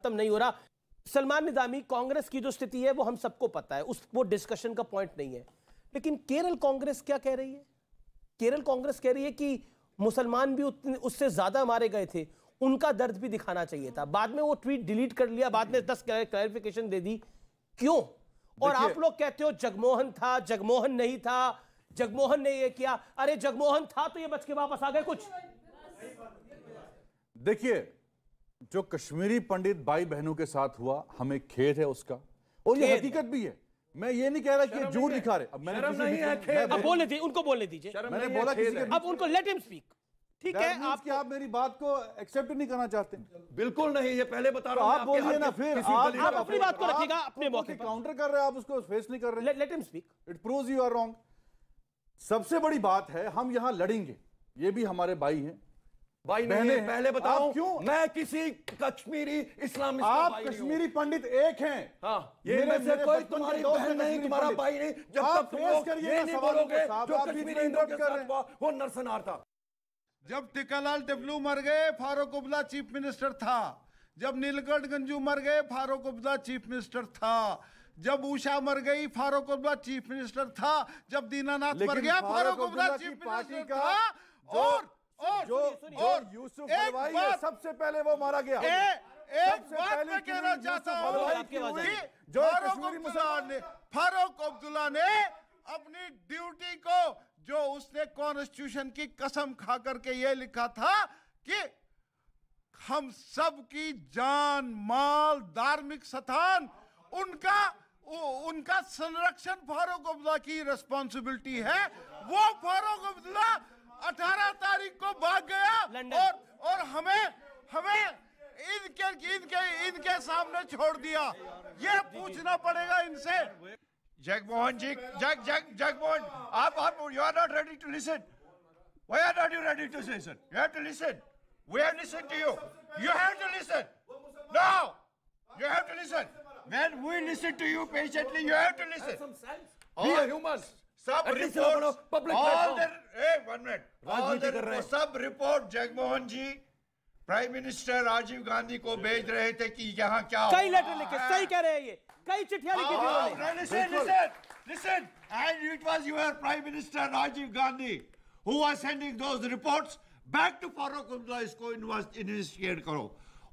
खत्म नहीं हो रहा। सलमान निजामी, कांग्रेस की जो स्थिति है वो हम सबको पता है, वो डिस्कशन का पॉइंट नहीं है। लेकिन केरल कांग्रेस क्या कह रही है? केरल कांग्रेस कह रही है कि मुसलमान भी उससे ज्यादा मारे गए थे, उनका दर्द भी दिखाना चाहिए था। बाद में वो ट्वीट डिलीट कर लिया, बाद में 10 क्लैरिफिकेशन दे दी। क्यों? और आप लोग कहते हो जगमोहन था, जगमोहन नहीं था, जगमोहन ने ये किया। अरे जगमोहन था तो ये बच के वापस आ गए कुछ। देखिए, जो कश्मीरी पंडित भाई बहनों के साथ हुआ, हमें खेद है उसका, और ये हकीकत भी है। मैं ये नहीं कह रहा कि झूठ दिखा रहे। अब मैंने अब बोलने दीजिए, उनको बोलने दीजिए। मैंने बोला किसी के, अब उनको लेट हिम स्पीक। ठीक है, आप मेरी बात को एक्सेप्ट नहीं करना चाहते? बिल्कुल नहीं, ये पहले बता रहा हूं। आप बोलिए ना, फिर आप अपनी बात को रखिएगा अपने मौके पर। काउंटर कर रहे हैं, आप उसको फेस नहीं कर रहे। Let him speak. It proves you are wrong. सबसे बड़ी बात है, हम यहां लड़ेंगे, ये भी हमारे भाई हैं। भाई नहीं, पहले बताओ क्यों? मैं किसी कश्मीरी इस्लामिस्ट, आप कश्मीरी पंडित एक हैं। हाँ, ये में से कोई तुम्हारी बहन नहीं, तुम्हारा भाई नहीं। जब तक तुम लोग ये नहीं बोलोगे जो कश्मीरी हिंदुओं के साथ हुआ वो नरसंहार था। जब टिकालाल डब्लू मर गए, फारूक अब्दुल्ला चीफ मिनिस्टर था। जब नीलकंठ गंजू मर गए, फारूक अब्दुल्ला चीफ मिनिस्टर था। जब उषा मर गई, फारूक अब्दुल्ला चीफ मिनिस्टर था। जब दीनानाथ मर गया, फारूक अब्दुल्ला चीफ मिनिस्टर था। जो यूसुफ हलवाई है, सबसे पहले वो मारा गया। एक बात मैं कहना चाहता हूं कि फारूक अब्दुल्ला ने अपनी ड्यूटी को, जो उसने कॉन्स्टिट्यूशन की कसम खा करके ये लिखा था कि हम सब की जान, माल, धार्मिक स्थान, उनका संरक्षण फारूक अब्दुल्ला की रिस्पॉन्सिबिलिटी है। वो फारूक अब्दुल्ला 18 तारीख को भाग गया और हमें इनके सामने छोड़ दिया। ये पूछना पड़ेगा इनसे। जगमोहन जी, जगमोहन, आप you are not ready to listen. Why are not you ready to listen? You have to listen. We have listened to you. You have to listen. No, you have to listen. When we listen to you patiently, you have to listen. We are humans. Sub reports, all the, hey, 1 minute. All the sub report Jagmohan ji prime minister Rajiv Gandhi को भेज रहे थे कि यहाँ क्या कई letter लिखे, सही कह रहे हैं ये, कई चिट्ठियां लिखी थी उन्होंने। Listen, and it was your Prime Minister Rajiv Gandhi who was sending those reports back to Farooq Abdullah इसको investigate करो।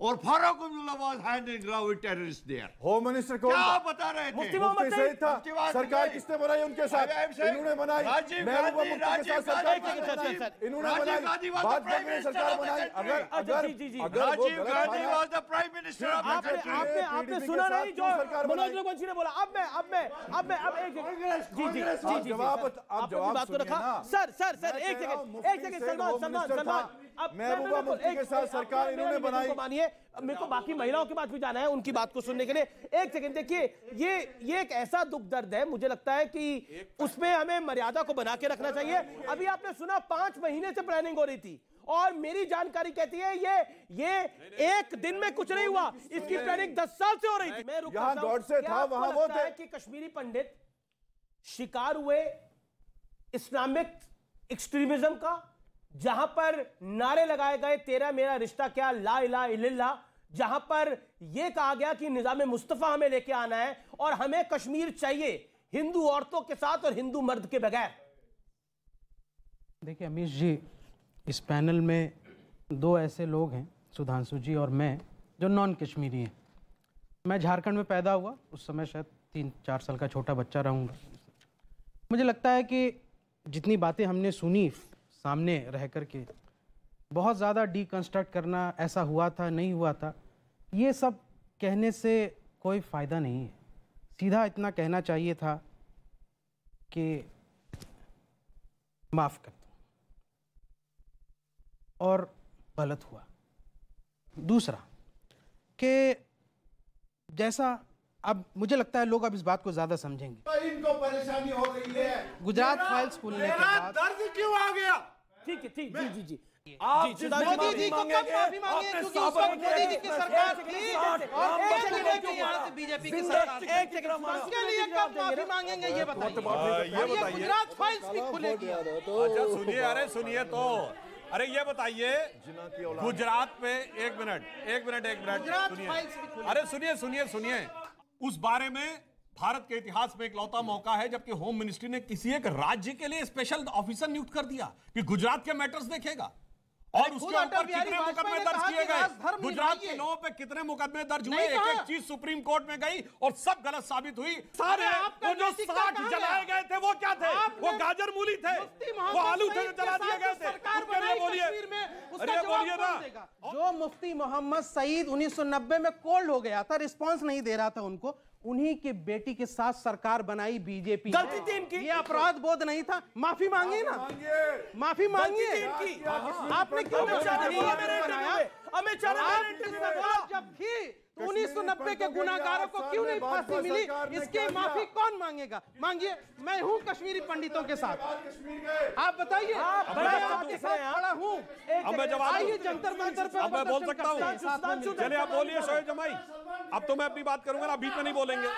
और Farooq Abdullah was hand in glove with terrorist there. Home minister कौन क्या था? बता रहे थे? मुफ्ती मोहम्मद सईद था। सरकार किसने बनाई उनके साथ? इन्होंने बनाई। राजीव गांधी, राजीव गांधी इन्होंने बनाई। बाद में सरकार बनाई। अगर Rajiv Gandhi was the prime minister. आपने सुना नहीं जो मनोज रघुवंशी ने बोला? अब जी जवाब बात को रखा। सर एक सेकंड सलमान, महबूबा मुफ्ती के साथ सरकार इन्होंने बनाई। मानिए, मेरे को बाकी महिलाओं की बात भी जाना है, उनकी बात को सुनने के लिए। एक सेकंड देखिए, ये एक ऐसा दुख दर्द है, मुझे लगता है कि उसमें हमें मर्यादा को बना के रखना चाहिए। अभी आपने सुना 5 महीने से प्लानिंग हो रही थी, और मेरी जानकारी कहती है ये एक दिन में कुछ नहीं हुआ, इसकी प्लानिंग 10 साल से हो रही थी। मैं रुक यहाँ गॉड से था, वहां वो थे कि कश्मीरी पंडित शिकार हुए इस्लामिक एक्सट्रीमिज्म का, जहां पर नारे लगाए गए तेरा मेरा रिश्ता क्या, ला इलाहा इल्लल्लाह, जहां पर यह कहा गया कि निजाम मुस्तफा हमें लेके आना है और हमें कश्मीर चाहिए हिंदू औरतों के साथ और हिंदू मर्द के बगैर। देखिए अमीश जी, इस पैनल में 2 ऐसे लोग हैं, सुधांशु जी और मैं, जो नॉन कश्मीरी हैं। मैं झारखंड में पैदा हुआ, उस समय शायद 3-4 साल का छोटा बच्चा रहूँगा। मुझे लगता है कि जितनी बातें हमने सुनी सामने रह कर के, बहुत ज़्यादा डीकंस्ट्रक्ट करना, ऐसा हुआ था नहीं हुआ था, ये सब कहने से कोई फ़ायदा नहीं है। सीधा इतना कहना चाहिए था कि माफ़ कर दो, और गलत हुआ। दूसरा कि जैसा अब मुझे लगता है लोग अब इस बात को ज़्यादा समझेंगे। तो इनको परेशानी हो रही है। गुजरात फाइल्स खुलने के बाद दर्द क्यों आ गया? ठीक है, जी आप मोदी जी को कब माफी मांगे? क्योंकि उस वक्त मोदी जी की सरकार थी और यहाँ से बीजेपी की सरकार, उसके लिए कब माफी मांगेंगे ये बताइए। ये गुजरात फाइल्स भी खुलेगी। अच्छा सुनिए, अरे सुनिए तो अरे ये बताइए, गुजरात पे एक मिनट सुनिए, अरे सुनिए, उस बारे में भारत के इतिहास में इकलौता मौका है जबकि होम मिनिस्ट्री ने किसी एक राज्य के लिए स्पेशल ऑफिसर नियुक्त कर दिया कि गुजरात के मैटर्स देखेगा, और उसके ऊपर कितने मुकदमे दर्ज किए गए, गुजरात के लोगों पे कितने मुकदमे दर्ज हुए, एक चीज सुप्रीम कोर्ट में गई और सब गलत साबित हुई। सारे वो जो 60 जलाए गए थे वो क्या थे? वो गाजर मूली थे, वो आलू थे जो जला दिए गए थे। अरे बोलिए ना, जो मुफ्ती मोहम्मद सईद 1990 में कोल्ड हो गया था, रिस्पांस नहीं दे रहा था उनको, उन्हीं के बेटी के साथ सरकार बनाई बीजेपी। गलती थी इनकी, ये अपराध बोध नहीं था, माफी मांगी ना, माफी मांगिए। आपने क्यों बनाया? अमित शाह जब थी 1990 के गुनाहगारों को क्यों नहीं फांसी मिली? इसकी माफी कौन मांगेगा? मांगिए, मैं हूं कश्मीरी पंडितों के साथ, आप बताइए। मैं आपके साथ खड़ा हूं, अब मैं जवाब, आइए जंतर मंतर पे, अब मैं बोल सकता हूं। चलिए आप बोलिए शोएब जमाई, अब तो मैं अपनी बात करूंगा ना, बीच में नहीं बोलेंगे।